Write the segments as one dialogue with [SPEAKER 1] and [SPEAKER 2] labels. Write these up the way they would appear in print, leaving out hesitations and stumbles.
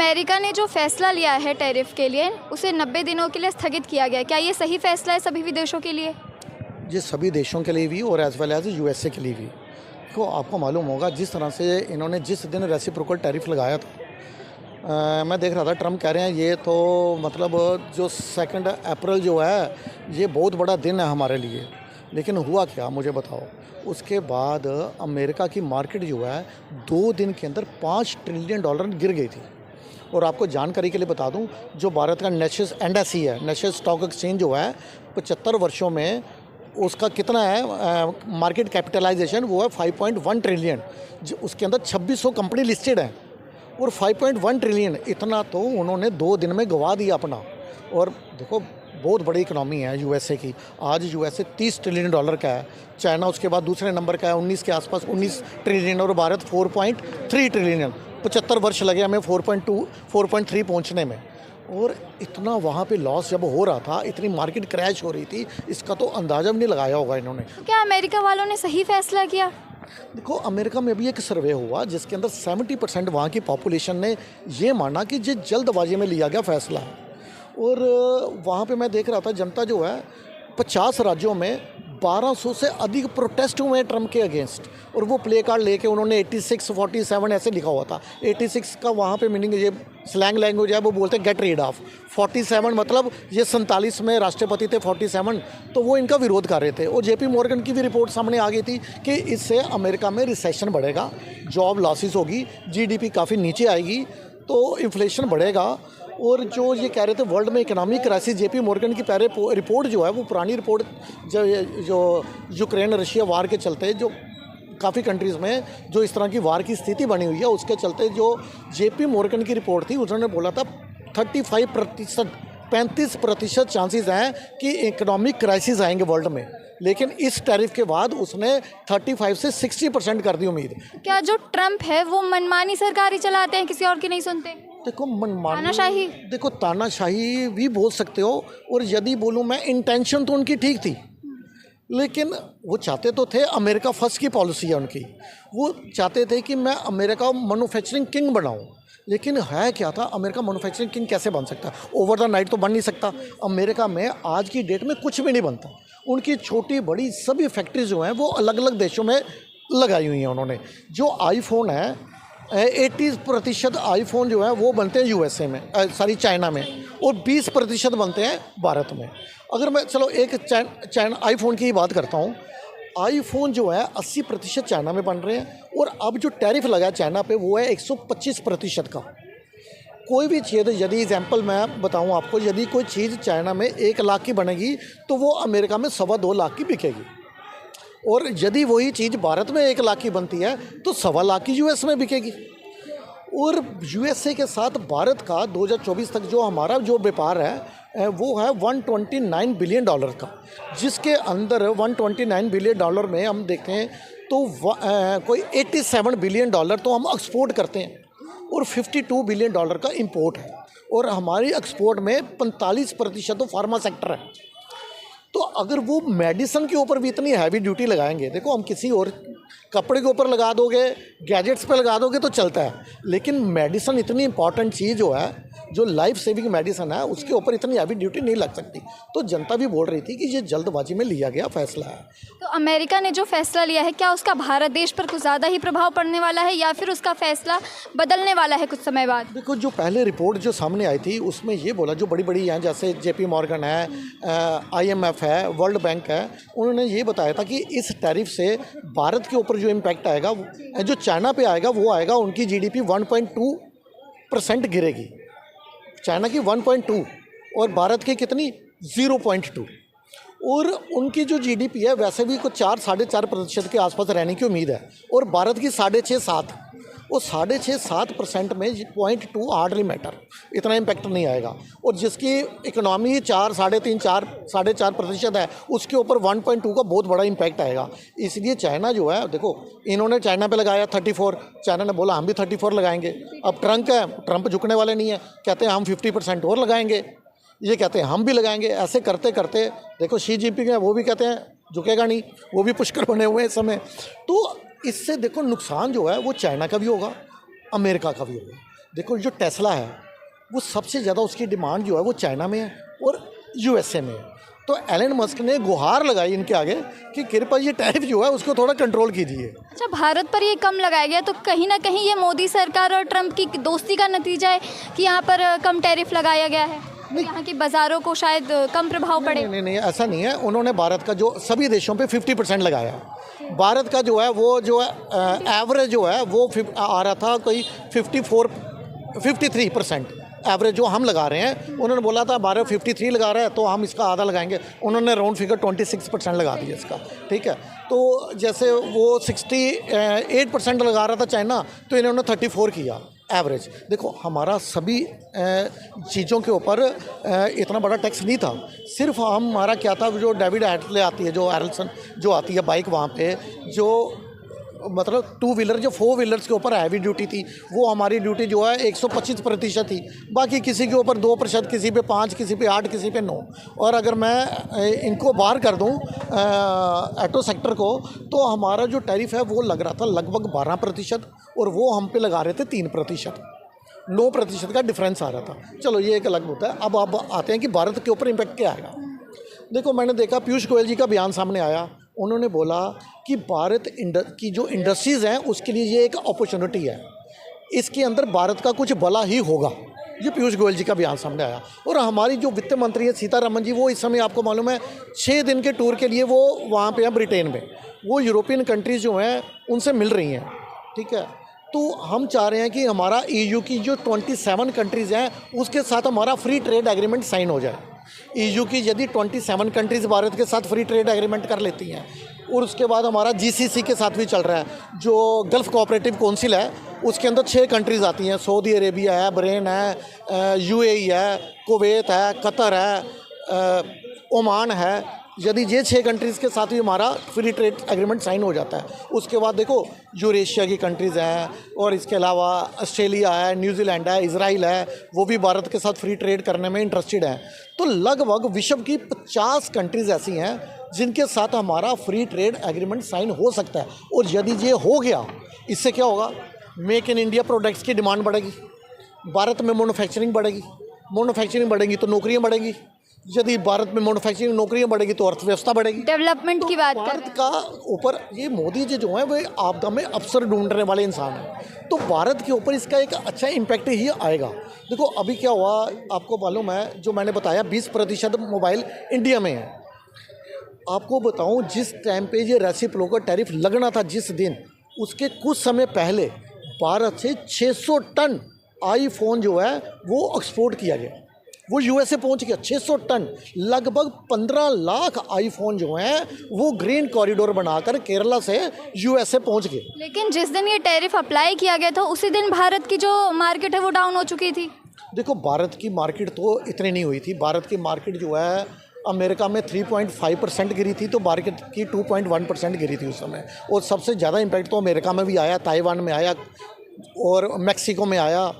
[SPEAKER 1] America ने जो फैसला लिया है टैरिफ के लिए, उसे 90 दिनों के लिए स्थगित किया गया। क्या ये सही फैसला है सभी विदेशों के लिए?
[SPEAKER 2] ये सभी देशों के लिए भी और एज़ वेल एज यूएसए के लिए भी। तो आपको मालूम होगा जिस तरह से इन्होंने जिस दिन रेसिप्रोकल टैरिफ लगाया था, मैं देख रहा था ट्रम्प कह रहे हैं ये तो मतलब जो 2 अप्रैल जो है ये बहुत बड़ा दिन है हमारे लिए। लेकिन हुआ क्या मुझे बताओ। उसके बाद अमेरिका की मार्केट जो है 2 दिन के अंदर $5 ट्रिलियन गिर गई थी। और आपको जानकारी के लिए बता दूं, जो भारत का NSE है, नेशनल स्टॉक एक्सचेंज जो है 75 वर्षों में उसका कितना है मार्केट कैपिटलाइजेशन, वो है 5.1 ट्रिलियन। उसके अंदर 2600 कंपनी लिस्टेड हैं और 5.1 ट्रिलियन इतना तो उन्होंने 2 दिन में गंवा दिया अपना। और देखो बहुत बड़ी इकनॉमी है यूएसए की। आज यूएसए $30 ट्रिलियन का है, चाइना उसके बाद दूसरे नंबर का है 19 के आसपास 19 ट्रिलियन और भारत 4.3 ट्रिलियन। 75 वर्ष लगे हमें 4.2 4.3 पहुंचने में। और इतना वहाँ पे लॉस जब हो रहा था, इतनी मार्केट क्रैश हो रही थी, इसका तो अंदाज़ा भी नहीं लगाया होगा इन्होंने।
[SPEAKER 1] क्या अमेरिका वालों ने सही फैसला किया?
[SPEAKER 2] देखो अमेरिका में भी एक सर्वे हुआ जिसके अंदर 70% वहाँ की पॉपुलेशन ने ये माना कि ये जल्दबाजी में लिया गया फैसला है। और वहाँ पे मैं देख रहा था जनता जो है 50 राज्यों में 1200 से अधिक प्रोटेस्ट हुए हैं ट्रम्प के अगेंस्ट। और वो प्ले कार्ड लेके उन्होंने 86 47 ऐसे लिखा हुआ था। 86 का वहाँ पे मीनिंग ये स्लैंग लैंग्वेज है, वो बोलते हैं गेट रीड ऑफ। 47 मतलब ये 47 में राष्ट्रपति थे 47, तो वो इनका विरोध कर रहे थे। और JP मॉर्गन की भी रिपोर्ट सामने आ गई थी कि इससे अमेरिका में रिसेशन बढ़ेगा, जॉब लॉसेस होगी, GDP काफ़ी नीचे आएगी, तो इन्फ्लेशन बढ़ेगा। और जो ये कह रहे थे वर्ल्ड में इकोनॉमिक क्राइसिस, JP मॉर्गन की पहले रिपोर्ट जो है वो पुरानी रिपोर्ट जो यूक्रेन रशिया वार के चलते जो काफ़ी कंट्रीज़ में जो इस तरह की वार की स्थिति बनी हुई है, उसके चलते जो JP मॉर्गन की रिपोर्ट थी उन्होंने बोला था 35% चांसेस हैं कि इकोनॉमिक क्राइसिस आएंगे वर्ल्ड में। लेकिन इस टैरिफ के बाद उसने 35 से 60% कर दी उम्मीद।
[SPEAKER 1] क्या जो ट्रम्प है वो मनमानी सरकार ही चलाते हैं, किसी और की नहीं सुनते?
[SPEAKER 2] देखो मनमानी,
[SPEAKER 1] तानाशाही,
[SPEAKER 2] देखो तानाशाही भी बोल सकते हो। और यदि बोलूँ मैं, इंटेंशन तो उनकी ठीक थी, लेकिन वो चाहते तो थे अमेरिका फर्स्ट की पॉलिसी है उनकी। वो चाहते थे कि मैं अमेरिका मैन्युफैक्चरिंग किंग बनाऊं। लेकिन है क्या था, अमेरिका मैन्युफैक्चरिंग किंग कैसे बन सकता? ओवर द नाइट तो बन नहीं सकता। अमेरिका में आज की डेट में कुछ भी नहीं बनता। उनकी छोटी बड़ी सभी फैक्ट्रीज जो हैं वो अलग अलग देशों में लगाई हुई हैं उन्होंने। जो आईफोन है 80% आईफोन जो है वो बनते हैं यूएसए में, चाइना में, और 20% बनते हैं भारत में। अगर मैं चलो एक चाइना आईफोन की ही बात करता हूँ, आईफोन जो है 80% चाइना में बन रहे हैं। और अब जो टैरिफ लगा है चाइना पे वो है 125% का। कोई भी चीज़, यदि एग्जाम्पल मैं बताऊँ आपको, यदि कोई चीज़ चाइना में 1 लाख की बनेगी तो वो अमेरिका में 2.25 लाख की बिकेगी। और यदि वही चीज़ भारत में 1 लाख की बनती है तो 2.25 लाख की यूएस में बिकेगी। और यूएसए के साथ भारत का 2024 तक जो हमारा जो व्यापार है वो है $129 बिलियन का, जिसके अंदर $129 बिलियन में हम देखते हैं तो कोई $87 बिलियन तो हम एक्सपोर्ट करते हैं और $52 बिलियन का इंपोर्ट है। और हमारी एक्सपोर्ट में 45% तो फार्मा सेक्टर है। तो अगर वो मेडिसिन के ऊपर भी इतनी हैवी ड्यूटी लगाएंगे, देखो हम किसी और कपड़े के ऊपर लगा दोगे, गैजेट्स पे लगा दोगे तो चलता है, लेकिन मेडिसिन इतनी इंपॉर्टेंट चीज़ जो है, जो लाइफ सेविंग मेडिसिन है, उसके ऊपर इतनी हैवी ड्यूटी नहीं लग सकती। तो जनता भी बोल रही थी कि ये जल्दबाजी में लिया गया फैसला है।
[SPEAKER 1] तो अमेरिका ने जो फैसला लिया है, क्या उसका भारत देश पर कुछ ज़्यादा ही प्रभाव पड़ने वाला है या फिर उसका फैसला बदलने वाला है कुछ समय बाद?
[SPEAKER 2] देखो जो पहले रिपोर्ट जो सामने आई थी उसमें ये बोला, जो बड़ी बड़ी हैं जैसे JP मॉर्गन है, IMF है, वर्ल्ड बैंक है, उन्होंने ये बताया था कि इस टैरिफ से भारत के ऊपर जो इम्पैक्ट आएगा, जो चाइना पे आएगा, वो आएगा उनकी GDP 1.2% गिरेगी। चाइना की 1.2 और भारत की कितनी 0.2। और उनकी जो GDP है वैसे भी कुछ 4-4.5% के आसपास रहने की उम्मीद है। और भारत की 6.5-7, और 6.5-7% में 0.2 हार्डली मैटर, इतना इम्पैक्ट नहीं आएगा। और जिसकी इकोनॉमी 4-3.5-4.5% है, उसके ऊपर 1.2 का बहुत बड़ा इम्पैक्ट आएगा। इसलिए चाइना जो है, देखो इन्होंने चाइना पे लगाया 34, चाइना ने बोला हम भी 34 लगाएंगे। अब ट्रंप झुकने वाले नहीं है, कहते हैं हम 50% और लगाएंगे, ये कहते हैं हम भी लगाएंगे। ऐसे करते करते देखो शी जिनपिंग है, वो भी कहते हैं झुकेगा नहीं, वो भी पुष्कर बने हुए हैं इस समय। तो इससे देखो नुकसान जो है वो चाइना का भी होगा, अमेरिका का भी होगा। देखो जो टेस्ला है वो सबसे ज़्यादा उसकी डिमांड जो है वो चाइना में है और यूएसए में है। तो एलन मस्क ने गुहार लगाई इनके आगे कि कृपया ये टैरिफ जो है उसको थोड़ा कंट्रोल कीजिए।
[SPEAKER 1] अच्छा, भारत पर ये कम लगाया गया तो कहीं ना कहीं ये मोदी सरकार और ट्रंप की दोस्ती का नतीजा है कि यहाँ पर कम टैरिफ लगाया गया है, यहाँ की बाज़ारों को शायद कम प्रभाव पड़े।
[SPEAKER 2] नहीं, ऐसा नहीं है। उन्होंने भारत का जो सभी देशों पे 50% लगाया है। भारत का जो है वो जो है एवरेज जो है वो आ रहा था कोई 53% एवरेज जो हम लगा रहे हैं। उन्होंने बोला था 53 लगा रहा है तो हम इसका आधा लगाएंगे, उन्होंने राउंड फिगर 26% लगा दिया इसका, ठीक है। तो जैसे वो 68% लगा रहा था चाइना, तो इन्होंने 34 किया एवरेज। देखो हमारा सभी चीज़ों के ऊपर इतना बड़ा टैक्स नहीं था, सिर्फ हमारा क्या था, जो डेविड हैटले आती है, जो एरल्सन जो आती है बाइक, वहाँ पे जो मतलब 2 व्हीलर जो 4 व्हीलर्स के ऊपर हैवी ड्यूटी थी, वो हमारी ड्यूटी जो है 125% थी। बाकी किसी के ऊपर 2%, किसी पे 5, किसी पे 8, किसी पे 9। और अगर मैं इनको बाहर कर दूं ऑटो सेक्टर को, तो हमारा जो टैरिफ है वो लग रहा था लगभग 12% और वो हम पे लगा रहे थे 3%। 9% का डिफरेंस आ रहा था। चलो ये एक अलग मुद्दा है। अब आते हैं कि भारत के ऊपर इम्पैक्ट क्या आएगा। देखो मैंने देखा पीयूष गोयल जी का बयान सामने आया, उन्होंने बोला कि भारत की जो इंडस्ट्रीज़ हैं उसके लिए ये एक अपॉर्चुनिटी है, इसके अंदर भारत का कुछ भला ही होगा। ये पीयूष गोयल जी का बयान सामने आया। और हमारी जो वित्त मंत्री है सीतारमन जी, वो इस समय आपको मालूम है 6 दिन के टूर के लिए वो वहाँ पे हैं ब्रिटेन में। वो यूरोपियन कंट्रीज़ जो हैं उनसे मिल रही हैं, ठीक है। तो हम चाह रहे हैं कि हमारा EU की जो 27 कंट्रीज़ हैं उसके साथ हमारा फ्री ट्रेड एग्रीमेंट साइन हो जाए। EU की यदि 27 कंट्रीज़ भारत के साथ फ्री ट्रेड एग्रीमेंट कर लेती हैं, और उसके बाद हमारा GCC के साथ भी चल रहा है, जो गल्फ़ कोऑपरेटिव काउंसिल है, उसके अंदर 6 कंट्रीज़ आती हैं। सऊदी अरेबिया है, बहरीन है, UAE है, कुवैत है, कतर है, ओमान है। यदि ये 6 कंट्रीज़ के साथ भी हमारा फ्री ट्रेड एग्रीमेंट साइन हो जाता है, उसके बाद देखो यूरेशिया की कंट्रीज़ हैं, और इसके अलावा ऑस्ट्रेलिया है, न्यूजीलैंड है, इजराइल है, वो भी भारत के साथ फ्री ट्रेड करने में इंटरेस्टेड हैं। तो लगभग विश्व की 50 कंट्रीज़ ऐसी हैं जिनके साथ हमारा फ्री ट्रेड एग्रीमेंट साइन हो सकता है। और यदि ये हो गया, इससे क्या होगा, मेक इन इंडिया प्रोडक्ट्स की डिमांड बढ़ेगी, भारत में मैन्युफैक्चरिंग बढ़ेगी, मैन्युफैक्चरिंग बढ़ेगी तो नौकरियाँ बढ़ेंगी, यदि भारत में मैन्युफैक्चरिंग नौकरियाँ बढ़ेगी तो अर्थव्यवस्था बढ़ेगी।
[SPEAKER 1] डेवलपमेंट की बात
[SPEAKER 2] भारत का ऊपर ये मोदी जी जो हैं वे आपदा में अवसर ढूंढने वाले इंसान हैं, तो भारत के ऊपर इसका एक अच्छा इम्पैक्ट ही आएगा। देखो अभी क्या हुआ आपको मालूम है, जो मैंने बताया 20% मोबाइल इंडिया में है। आपको बताऊं, जिस टाइम पे ये रेसिप्रोकल टैरिफ लगना था जिस दिन, उसके कुछ समय पहले भारत से 600 टन आईफोन जो है वो एक्सपोर्ट किया गया, वो यूएसए पहुंच गया। 600 टन, लगभग 15 लाख आईफोन जो हैं वो ग्रीन कॉरिडोर बनाकर केरला से यूएसए पहुंच गए।
[SPEAKER 1] लेकिन जिस दिन ये टैरिफ अप्लाई किया गया था उसी दिन भारत की जो मार्केट है वो डाउन हो चुकी थी।
[SPEAKER 2] देखो भारत की मार्केट तो इतनी नहीं हुई थी। भारत की मार्केट जो है अमेरिका में 3.5% गिरी थी, तो मार्केट की 2.1% गिरी थी उस समय। और सबसे ज़्यादा इम्पैक्ट तो अमेरिका में भी आया, ताइवान में आया और मैक्सिको में आया,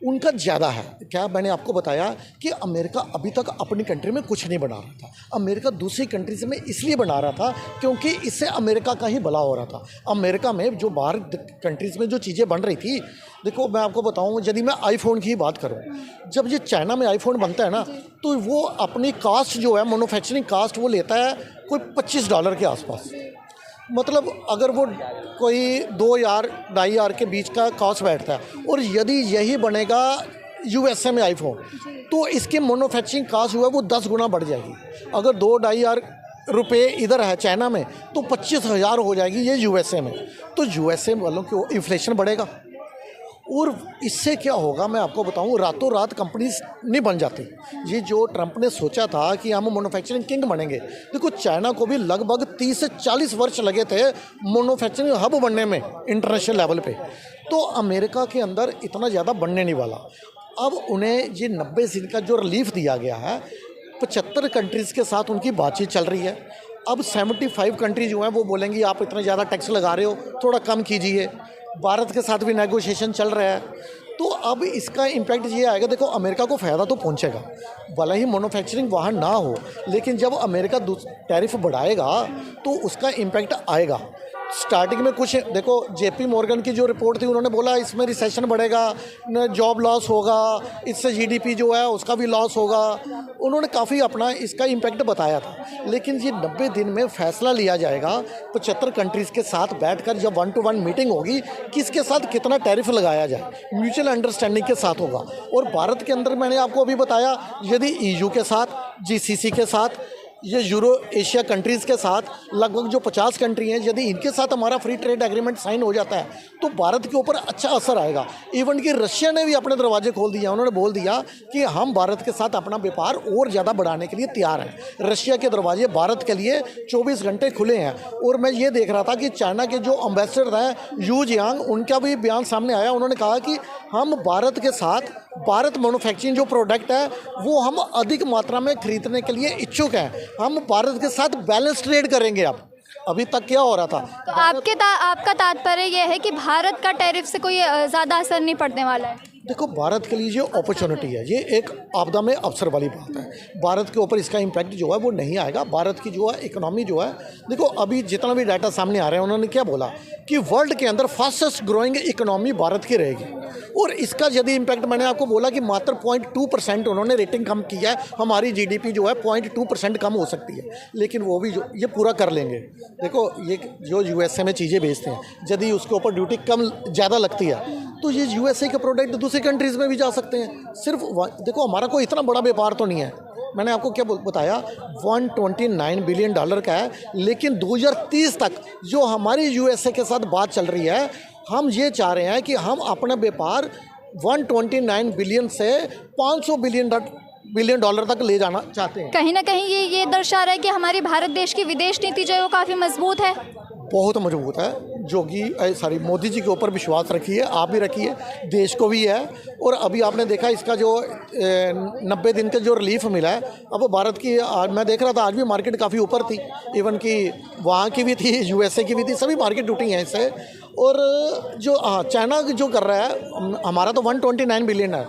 [SPEAKER 2] उनका ज़्यादा है। क्या मैंने आपको बताया कि अमेरिका अभी तक अपनी कंट्री में कुछ नहीं बना रहा था। अमेरिका दूसरी कंट्रीज में इसलिए बना रहा था क्योंकि इससे अमेरिका का ही भला हो रहा था। अमेरिका में जो बाहर कंट्रीज़ में जो चीज़ें बन रही थी, देखो मैं आपको बताऊं, यदि मैं आईफोन की ही बात करूं, जब ये चाइना में आईफोन बनता है ना, तो वो अपनी कास्ट जो है, मैन्युफैक्चरिंग कास्ट, वो लेता है कोई $25 के आसपास। मतलब अगर वो कोई 2,000-2,500 के बीच का कॉस्ट बैठता है, और यदि यही बनेगा यूएसए में आईफोन, तो इसके मैन्युफैक्चरिंग कॉस्ट जो है वो 10 गुना बढ़ जाएगी। अगर 2-2,500 रुपये इधर है चाइना में, तो 25,000 हो जाएगी ये यूएसए में। तो यूएसए वालों की इन्फ्लेशन बढ़ेगा, और इससे क्या होगा मैं आपको बताऊं, रातों रात कंपनीज नहीं बन जाती। ये जो ट्रंप ने सोचा था कि हम मैन्युफैक्चरिंग किंग बनेंगे, देखो चाइना को भी लगभग 30 से 40 वर्ष लगे थे मैन्युफैक्चरिंग हब बनने में इंटरनेशनल लेवल पे। तो अमेरिका के अंदर इतना ज़्यादा बनने नहीं वाला। अब उन्हें ये 90 दिन का जो रिलीफ दिया गया है, 75 कंट्रीज़ के साथ उनकी बातचीत चल रही है। अब 75 कंट्रीज जो हैं वो बोलेंगी आप इतना ज़्यादा टैक्स लगा रहे हो, थोड़ा कम कीजिए। भारत के साथ भी नेगोशिएशन चल रहा है। तो अब इसका इम्पैक्ट ये आएगा, देखो अमेरिका को फ़ायदा तो पहुंचेगा, भले ही मैन्युफैक्चरिंग वहाँ ना हो, लेकिन जब अमेरिका टैरिफ बढ़ाएगा तो उसका इम्पैक्ट आएगा। स्टार्टिंग में कुछ देखो, जेपी मॉर्गन की जो रिपोर्ट थी उन्होंने बोला इसमें रिसेशन बढ़ेगा, जॉब लॉस होगा, इससे जीडीपी जो है उसका भी लॉस होगा। उन्होंने काफ़ी अपना इसका इम्पैक्ट बताया था। लेकिन ये 90 दिन में फैसला लिया जाएगा 75 कंट्रीज़ के साथ बैठकर, जब 1-to-1 मीटिंग होगी, किसके साथ कितना टैरिफ लगाया जाए, म्यूचुअल अंडरस्टैंडिंग के साथ होगा। और भारत के अंदर मैंने आपको अभी बताया, यदि ईयू के साथ, जीसीसी के साथ, ये यूरो एशिया कंट्रीज़ के साथ लगभग जो 50 कंट्री हैं, यदि इनके साथ हमारा फ्री ट्रेड एग्रीमेंट साइन हो जाता है तो भारत के ऊपर अच्छा असर आएगा। इवन कि रशिया ने भी अपने दरवाजे खोल दिया, उन्होंने बोल दिया कि हम भारत के साथ अपना व्यापार और ज़्यादा बढ़ाने के लिए तैयार हैं। रशिया के दरवाजे भारत के लिए 24 घंटे खुले हैं। और मैं ये देख रहा था कि चाइना के जो एम्बेसडर हैं यू जियांग, उनका भी बयान सामने आया। उन्होंने कहा कि हम भारत के साथ भारत मैन्युफैक्चरिंग जो प्रोडक्ट है वो हम अधिक मात्रा में खरीदने के लिए इच्छुक हैं। हम भारत के साथ बैलेंस ट्रेड करेंगे। अब अभी तक क्या हो रहा था,
[SPEAKER 1] तो आपका तात्पर्य यह है कि भारत का टैरिफ से कोई ज़्यादा असर नहीं पड़ने वाला है?
[SPEAKER 2] देखो, भारत के लिए जो अपॉर्चुनिटी है, ये एक आपदा में अवसर वाली बात है। भारत के ऊपर इसका इम्पैक्ट जो है वो नहीं आएगा। भारत की जो है इकोनॉमी जो है, देखो अभी जितना भी डाटा सामने आ रहे हैं, उन्होंने क्या बोला कि वर्ल्ड के अंदर फास्टेस्ट ग्रोइंग इकोनॉमी भारत की रहेगी। और इसका यदि इम्पैक्ट, मैंने आपको बोला कि मात्र 0.2% उन्होंने रेटिंग कम किया है। हमारी जीडीपी जो है 0.2% कम हो सकती है, लेकिन वो भी जो ये पूरा कर लेंगे। देखो, ये जो यूएसए में चीज़ें बेचते हैं, यदि उसके ऊपर ड्यूटी कम ज़्यादा लगती है तो ये यूएसए के प्रोडक्ट दूसरी कंट्रीज़ में भी जा सकते हैं। सिर्फ देखो, हमारा कोई इतना बड़ा व्यापार तो नहीं है। मैंने आपको क्या बताया, $129 बिलियन का है। लेकिन 2030 तक जो हमारी यूएसए के साथ बात चल रही है, हम ये चाह रहे हैं कि हम अपना व्यापार 129 बिलियन से 500 बिलियन डॉलर तक ले जाना चाहते हैं।
[SPEAKER 1] कहीं ना कहीं ये दर्शा रहा है कि हमारी भारत देश की विदेश नीति जो है वो काफ़ी मजबूत है।
[SPEAKER 2] बहुत मजबूत है। मोदी जी के ऊपर विश्वास रखिए, आप भी रखिए, देश को भी है। और अभी आपने देखा इसका जो 90 दिन का जो रिलीफ मिला है, अब भारत की मैं देख रहा था आज भी मार्केट काफ़ी ऊपर थी। इवन कि वहाँ की भी थी, यूएसए की भी थी, सभी मार्केट टूटी हैं इससे। और जो चाइना जो कर रहा है, हमारा तो 129 बिलियन है।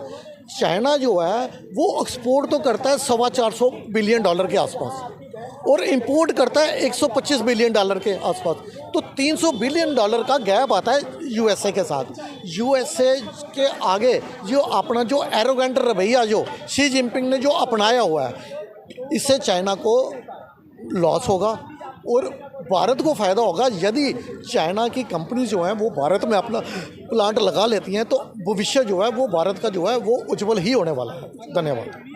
[SPEAKER 2] चाइना जो है वो एक्सपोर्ट तो करता है $425 बिलियन के आसपास, और इंपोर्ट करता है $125 बिलियन के आसपास। तो $300 बिलियन का गैप आता है यूएसए के साथ। यूएसए के आगे जो अपना जो एरोगेंट रवैया जो शी जिनपिंग ने जो अपनाया हुआ है, इससे चाइना को लॉस होगा और भारत को फ़ायदा होगा। यदि चाइना की कंपनी जो है वो भारत में अपना प्लांट लगा लेती हैं तो भविष्य जो है वो भारत का जो है वो उज्जवल ही होने वाला है। धन्यवाद।